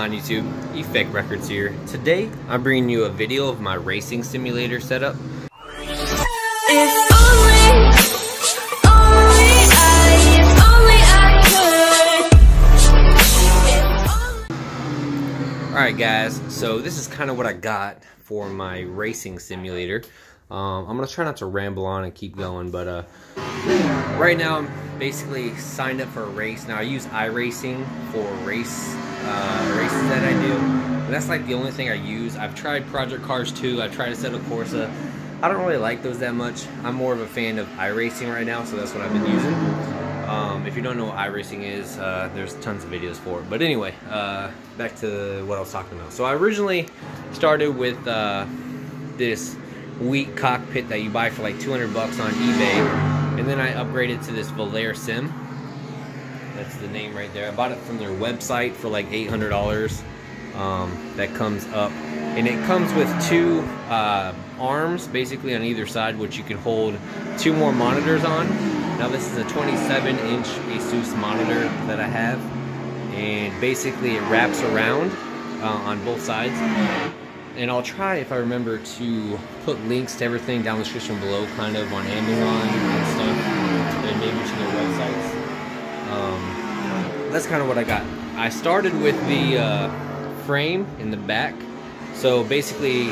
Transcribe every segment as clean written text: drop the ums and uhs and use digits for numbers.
on YouTube? Effect Records here. Today I'm bringing you a video of my racing simulator setup. Alright guys, so this is kind of what I got for my racing simulator. I'm going to try not to ramble on and keep going, but right now I'm basically signed up for a race. Now I use iRacing for races that I do. And that's like the only thing I use. I've tried Project Cars 2, I've tried Assetto Corsa. I don't really like those that much. I'm more of a fan of iRacing right now, so that's what I've been using. If you don't know what iRacing is, there's tons of videos for it. But anyway, back to what I was talking about. So I originally started with this weak cockpit that you buy for like 200 bucks on eBay, and then I upgraded to this Volair sim. That's the name right there. I bought it from their website for like $800. That comes up, and it comes with two arms basically on either side, which you can hold two more monitors on. Now this is a 27-inch Asus monitor that I have, and basically it wraps around on both sides. And I'll try, if I remember, to put links to everything down the description below, kind of on Amazon and stuff, and maybe to their websites. That's kind of what I got. I started with the frame in the back. So basically,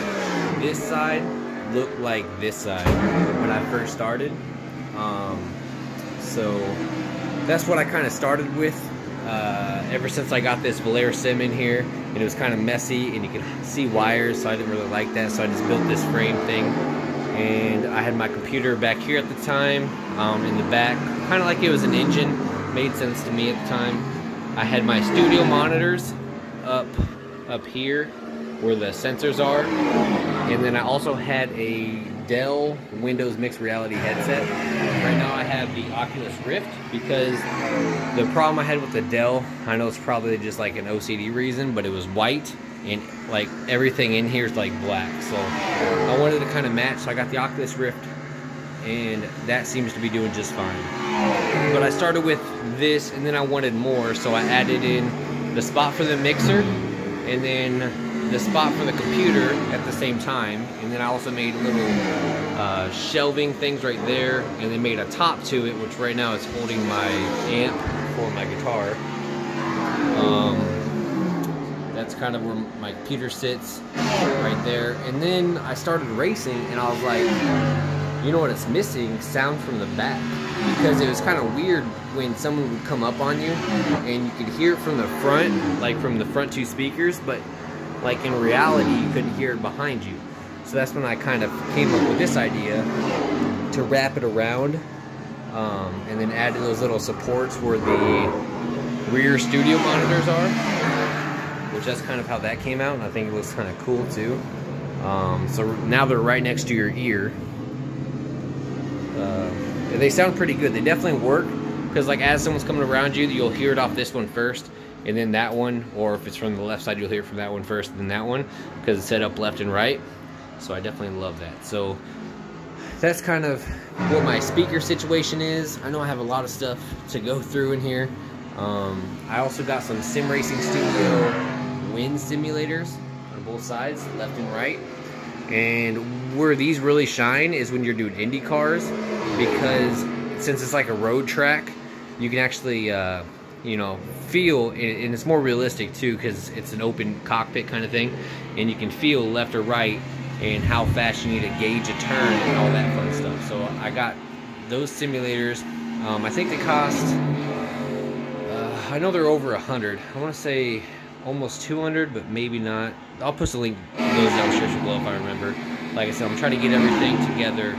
this side looked like this side when I first started. So that's what I kind of started with. Ever since I got this Volair sim in here, and it was kind of messy and you could see wires, so I didn't really like that, so I just built this frame thing. And I had my computer back here at the time, in the back, kind of like it was an engine. Made sense to me at the time. I had my studio monitors up here where the sensors are, and then I also had a Dell Windows Mixed Reality headset. Right now I have the Oculus Rift, because the problem I had with the Dell, I know it's probably just like an OCD reason, but it was white and like everything in here is like black, so I wanted to kind of match, so I got the Oculus Rift, and that seems to be doing just fine. But I started with this, and then I wanted more, so I added in the spot for the mixer and then the spot for the computer at the same time, and then I also made little shelving things right there, and then made a top to it, which right now is holding my amp for my guitar. That's kind of where my computer sits, right there. And then I started racing, and I was like, you know what it's missing? Sound from the back. Because it was kind of weird when someone would come up on you, and you could hear it from the front, like from the front two speakers, but like in reality you couldn't hear it behind you. So that's when I kind of came up with this idea to wrap it around, and then add those little supports where the rear studio monitors are, which that's kind of how that came out, and I think it looks kind of cool too. So now they're right next to your ear. They sound pretty good. They definitely work, because like as someone's coming around you, you'll hear it off this one first, and then that one, or if it's from the left side, you'll hear it from that one first, and then that one, because it's set up left and right. So I definitely love that. So that's kind of what my speaker situation is. I know I have a lot of stuff to go through in here. I also got some Sim Racing Studio wind simulators on both sides, left and right. And where these really shine is when you're doing Indy cars, because since it's like a road track, you can actually you know, feel, and it's more realistic too, because it's an open cockpit kind of thing, and you can feel left or right and how fast you need to gauge a turn and all that fun stuff. So I got those simulators. I think they cost, I know they're over 100. I want to say almost 200, but maybe not. I'll post a link to those down the description below if I remember. Like I said, I'm trying to get everything together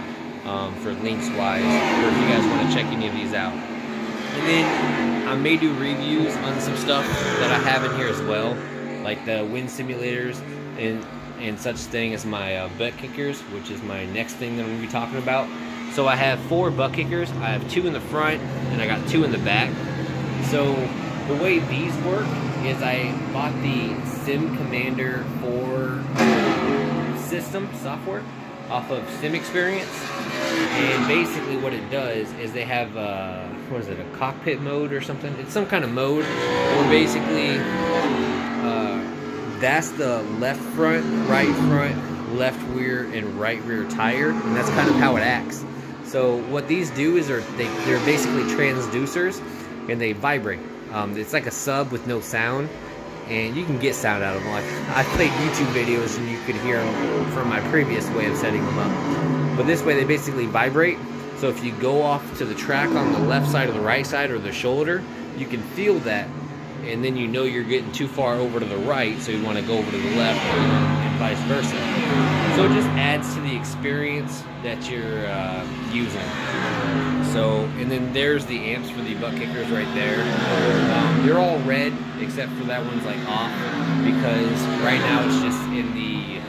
for links wise, or if you guys want to check any of these out. And then I may do reviews on some stuff that I have in here as well, like the wind simulators and such thing as my butt kickers, which is my next thing that I'm going to be talking about. So I have 4 butt kickers. I have 2 in the front, and I got 2 in the back. So the way these work is I bought the Sim Commander 4 system software off of Sim Experience, and basically what it does is they have what is it, a cockpit mode or something? It's some kind of mode where basically that's the left front, left rear, and right rear tire, and that's kind of how it acts. So what these do is they're basically transducers, and they vibrate. It's like a sub with no sound, and you can get sound out of them. Like, I played YouTube videos and you could hear them from my previous way of setting them up. But this way they basically vibrate. So if you go off to the track on the left side or the right side or the shoulder, you can feel that, and then you know you're getting too far over to the right, so you want to go over to the left, and vice versa. So it just adds to the experience that you're using. So, and then there's the amps for the butt kickers right there. They're all red, except for that one's like off, because right now it's just in the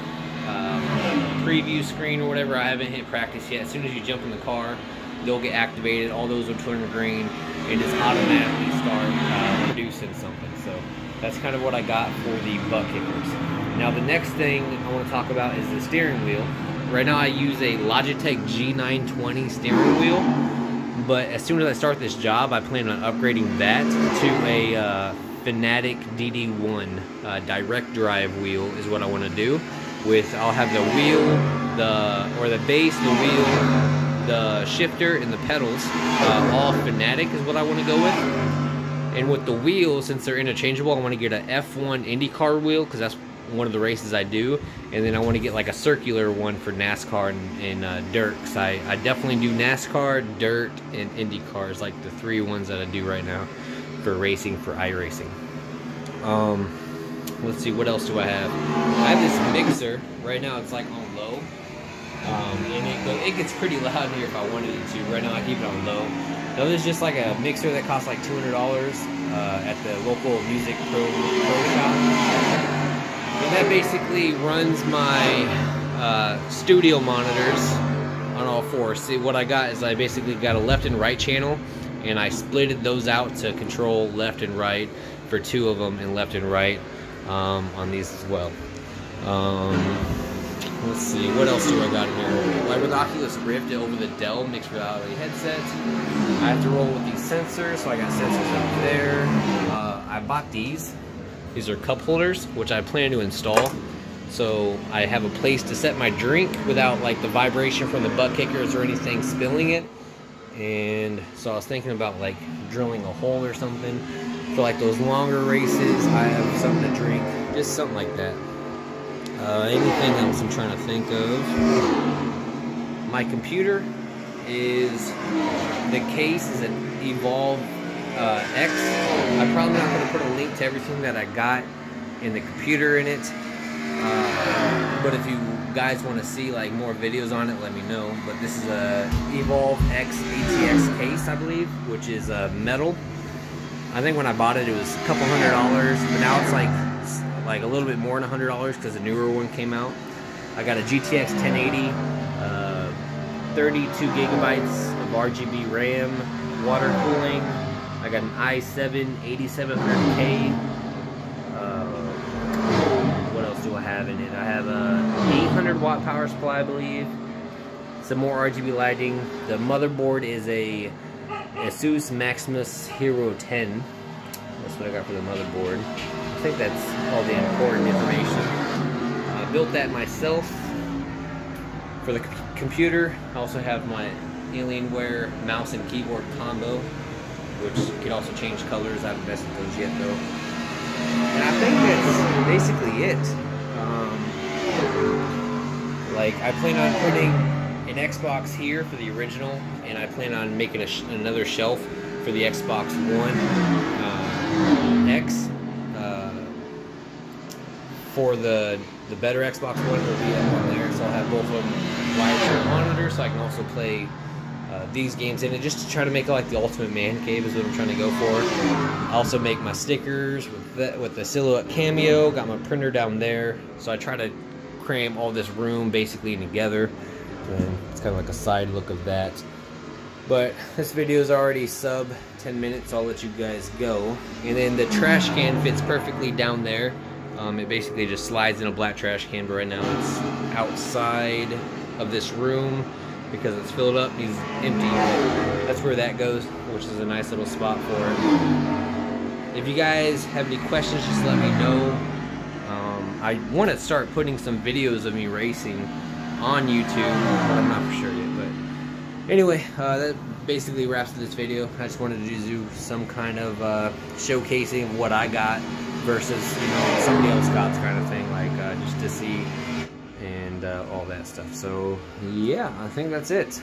preview screen or whatever. I haven't hit practice yet. As soon as you jump in the car, they'll get activated. All those will turn green and just automatically start producing something. So that's kind of what I got for the butt kickers. Now the next thing I want to talk about is the steering wheel. Right now I use a Logitech G920 steering wheel, but as soon as I start this job, I plan on upgrading that to a Fanatic DD1 direct drive wheel is what I want to do. I'll have the wheel, the base, the wheel, the shifter, and the pedals all Fanatic is what I want to go with. And with the wheels, since they're interchangeable, I want to get an F1 IndyCar wheel, because that's one of the races I do. And then I want to get like a circular one for NASCAR and dirt, because I definitely do NASCAR, dirt, and IndyCars, like the 3 ones that I do right now for racing, for iRacing. Let's see, what else do I have? I have this mixer. Right now it's like on low. And it gets pretty loud in here if I wanted it to. Right now I keep it on low. Now this is just like a mixer that costs like $200 at the local music pro shop. And that basically runs my studio monitors on all 4. See, what I got is I basically got a left and right channel, and I splitted those out to control left and right for 2 of them, and left and right on these as well. Let's see, what else do I got in here? Like with Oculus Rift over the Dell mixed reality headset, I have to roll with these sensors, so I got sensors up there. I bought these. These are cup holders, which I plan to install, so I have a place to set my drink without like the vibration from the butt kickers or anything spilling it. And so I was thinking about like drilling a hole or something for like those longer races. I have something to drink, just something like that. Anything else I'm trying to think of? My computer is, the case is an Evolve X. I'm probably not going to put a link to everything that I got in the computer in it. But if you guys want to see like more videos on it, let me know. But this is a Evolve X ATX case, I believe, which is metal. I think when I bought it, it was a couple $100, but now it's like a little bit more than $100 because a newer one came out. I got a GTX 1080, 32 gigabytes of RGB RAM, water cooling. I got an i7 8700K. What else do I have in it? I have a 800 watt power supply, I believe. Some more RGB lighting. The motherboard is a Asus Maximus Hero 10. That's what I got for the motherboard. I think that's all the important information. I built that myself. For the computer, I also have my Alienware mouse and keyboard combo, which you can also change colors. I haven't tested those yet though. And I think that's basically it. Like, I plan on putting an Xbox here for the original, and I plan on making another shelf for the Xbox One X. For the better Xbox One will be up on there, so I'll have both of them wired monitors, so I can also play these games in it, just to try to make it like the ultimate man cave is what I'm trying to go for. I also make my stickers with the silhouette cameo. Got my printer down there, so I try to cram all this room basically together, and it's kind of like a side look of that. But this video is already sub 10 minutes, so I'll let you guys go. And then the trash can fits perfectly down there. It basically just slides in a black trash can, but right now it's outside of this room because it's filled up. He's empty. That's where that goes, which is a nice little spot for it. If you guys have any questions, just let me know. I want to start putting some videos of me racing on YouTube, but I'm not for sure yet. But anyway, that basically wraps this video. I just wanted to do some kind of showcasing of what I got versus, you know, somebody else got kind of thing, like just to see and all that stuff. So yeah, I think that's it.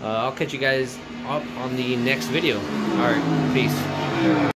I'll catch you guys up on the next video. All right, peace.